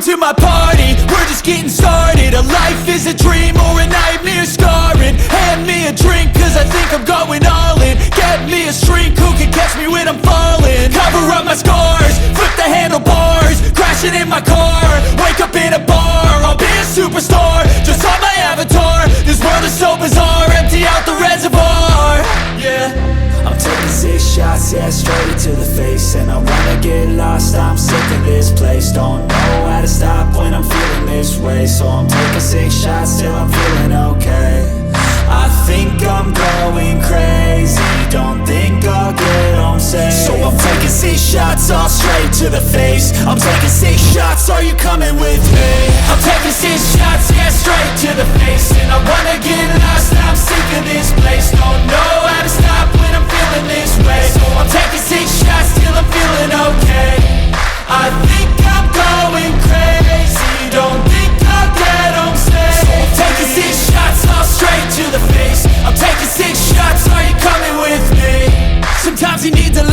to my party, we're just getting started. A life is a dream or a nightmare scarring. Hand me a drink cause I think I'm going all in. Get me a shrink who can catch me when I'm falling. Cover up my scars, flip the handlebars, crashing in my car, wake up in a bar. I'll be a superstar, just on my avatar. This world is so bizarre, empty out the reservoir. Yeah, I'm taking 6 shots, yeah, straight to the face. And I wanna get lost, I'm sick of this place. Don't know how to stop when I'm feeling this way. So I'm taking 6 shots till I'm feeling okay. I think I'm going crazy, don't think I'll get home safe. So I'm taking 6 shots, all straight to the face. I'm taking 6 shots, are you coming with me? I'm taking 6 shots, yeah, straight to the face. And I wanna get lost, I'm sick of this place. Don't know how to stop when I'm feeling this way. So I'm taking 6 shots till I'm feeling okay. I think I'm going crazy, don't think I'll get home safe. So I'm taking 6 shots, all straight to the face. I'm taking 6 shots, are you coming with me? Sometimes you need to